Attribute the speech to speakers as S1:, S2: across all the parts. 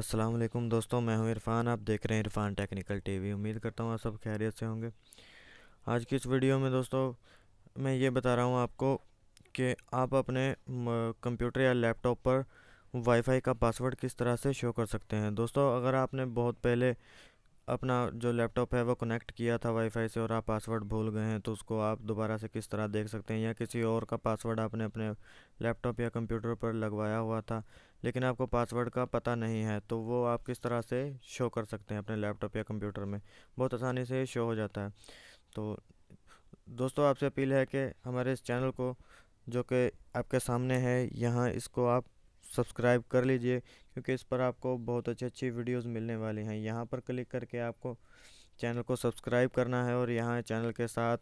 S1: अस्सलाम वालेकुम दोस्तों, मैं हूं इरफान। आप देख रहे हैं इरफान टेक्निकल टीवी। उम्मीद करता हूं आप सब खैरियत से होंगे। आज की इस वीडियो में दोस्तों मैं ये बता रहा हूं आपको कि आप अपने कंप्यूटर या लैपटॉप पर वाईफाई का पासवर्ड किस तरह से शो कर सकते हैं। दोस्तों, अगर आपने बहुत पहले अपना जो लैपटॉप है वो कनेक्ट किया था वाईफाई से और आप पासवर्ड भूल गए हैं, तो उसको आप दोबारा से किस तरह देख सकते हैं। या किसी और का पासवर्ड आपने अपने लैपटॉप या कंप्यूटर पर लगवाया हुआ था लेकिन आपको पासवर्ड का पता नहीं है, तो वो आप किस तरह से शो कर सकते हैं अपने लैपटॉप या कंप्यूटर में। बहुत आसानी से शो हो जाता है। तो दोस्तों, आपसे अपील है कि हमारे इस चैनल को, जो कि आपके सामने है यहाँ, इसको आप सब्सक्राइब कर लीजिए, क्योंकि इस पर आपको बहुत अच्छी अच्छी वीडियोस मिलने वाली हैं। यहाँ पर क्लिक करके आपको चैनल को सब्सक्राइब करना है और यहाँ चैनल के साथ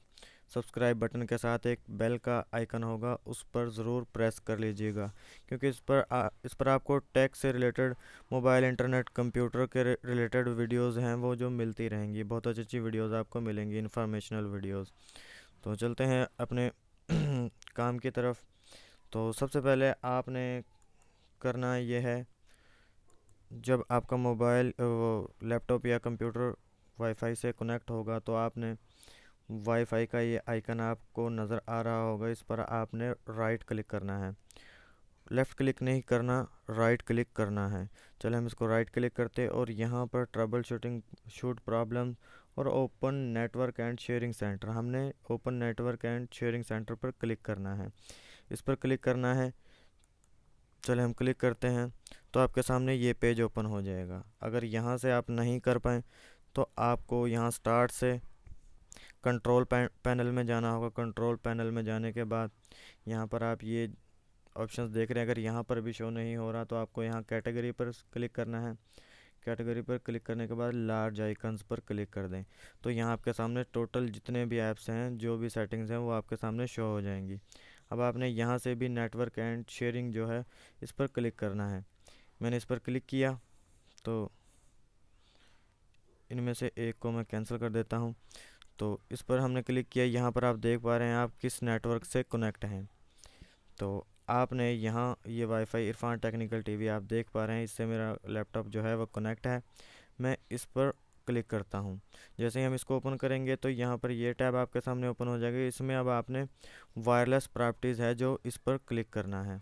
S1: सब्सक्राइब बटन के साथ एक बेल का आइकन होगा, उस पर ज़रूर प्रेस कर लीजिएगा, क्योंकि इस पर आपको टेक से रिलेटेड, मोबाइल, इंटरनेट, कंप्यूटर के रिलेटेड वीडियोस हैं वो जो मिलती रहेंगी। बहुत अच्छी अच्छी वीडियोस आपको मिलेंगी, इंफॉर्मेशनल वीडियोस। तो चलते हैं अपने काम की तरफ। तो सबसे पहले आपने करना ये है, जब आपका मोबाइल लैपटॉप या कंप्यूटर वाईफाई से कनेक्ट होगा तो आपने वाईफाई का ये आइकन आपको नज़र आ रहा होगा, इस पर आपने राइट क्लिक करना है। लेफ़्ट क्लिक नहीं करना, राइट क्लिक करना है। चले हम इसको राइट क्लिक करते हैं और यहाँ पर ट्रबल शूटिंग शूट प्रॉब्लम और open network and sharing centre, हमने open network and sharing centre पर क्लिक करना है। इस पर क्लिक करना है। चले हम क्लिक करते हैं तो आपके सामने ये पेज ओपन हो जाएगा। अगर यहाँ से आप नहीं कर पाएँ तो आपको यहाँ स्टार्ट से कंट्रोल पैनल में जाना होगा। कंट्रोल पैनल में जाने के बाद यहाँ पर आप ये ऑप्शंस देख रहे हैं। अगर यहाँ पर भी शो नहीं हो रहा तो आपको यहाँ कैटेगरी पर क्लिक करना है। कैटेगरी पर क्लिक करने के बाद लार्ज आइकन्स पर क्लिक कर दें, तो यहाँ आपके सामने टोटल जितने भी ऐप्स हैं, जो भी सेटिंग्स हैं, वो आपके सामने शो हो जाएंगी। अब आपने यहाँ से भी नेटवर्क एंड शेयरिंग जो है, इस पर क्लिक करना है। मैंने इस पर क्लिक किया तो इनमें से एक को मैं कैंसिल कर देता हूँ। तो इस पर हमने क्लिक किया। यहाँ पर आप देख पा रहे हैं आप किस नेटवर्क से कनेक्ट हैं। तो आपने यहाँ ये वाईफाई इरफान टेक्निकल टीवी आप देख पा रहे हैं, इससे मेरा लैपटॉप जो है वो कनेक्ट है। मैं इस पर क्लिक करता हूँ। जैसे ही हम इसको ओपन करेंगे तो यहाँ पर ये टैब आपके सामने ओपन हो जाएगी। इसमें अब आपने वायरलेस प्रॉपर्टीज़ है जो, इस पर क्लिक करना है।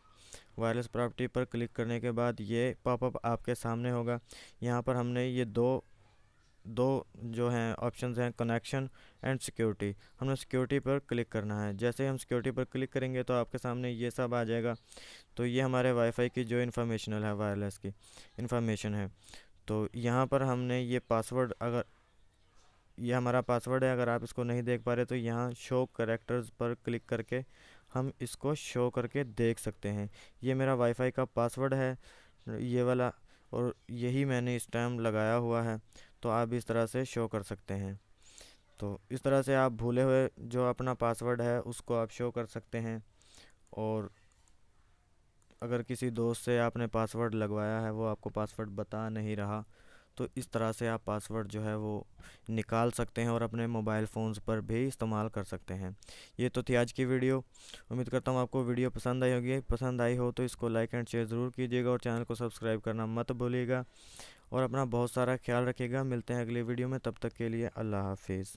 S1: वायरलेस प्रॉपर्टी पर क्लिक करने के बाद ये पॉपअप आपके सामने होगा। यहाँ पर हमने ये दो दो जो हैं ऑप्शंस हैं, कनेक्शन एंड सिक्योरिटी, हमें सिक्योरिटी पर क्लिक करना है। जैसे ही हम सिक्योरिटी पर क्लिक करेंगे तो आपके सामने ये सब आ जाएगा। तो ये हमारे वाईफाई की जो इन्फॉर्मेशनल है, वायरलेस की इन्फॉर्मेशन है। तो यहाँ पर हमने ये पासवर्ड, अगर ये हमारा पासवर्ड है, अगर आप इसको नहीं देख पा रहे तो यहाँ शो करेक्टर्स पर क्लिक करके हम इसको शो करके देख सकते हैं। ये मेरा वाईफाई का पासवर्ड है, ये वाला, और यही मैंने इस टाइम लगाया हुआ है। तो आप इस तरह से शो कर सकते हैं। तो इस तरह से आप भूले हुए जो अपना पासवर्ड है उसको आप शो कर सकते हैं। और अगर किसी दोस्त से आपने पासवर्ड लगवाया है, वो आपको पासवर्ड बता नहीं रहा, तो इस तरह से आप पासवर्ड जो है वो निकाल सकते हैं और अपने मोबाइल फ़ोन्स पर भी इस्तेमाल कर सकते हैं। ये तो थी आज की वीडियो। उम्मीद करता हूँ आपको वीडियो पसंद आई होगी। पसंद आई हो तो इसको लाइक एंड शेयर ज़रूर कीजिएगा और चैनल को सब्सक्राइब करना मत भूलिएगा। और अपना बहुत सारा ख्याल रखिएगा। मिलते हैं अगली वीडियो में, तब तक के लिए अल्लाह हाफिज़।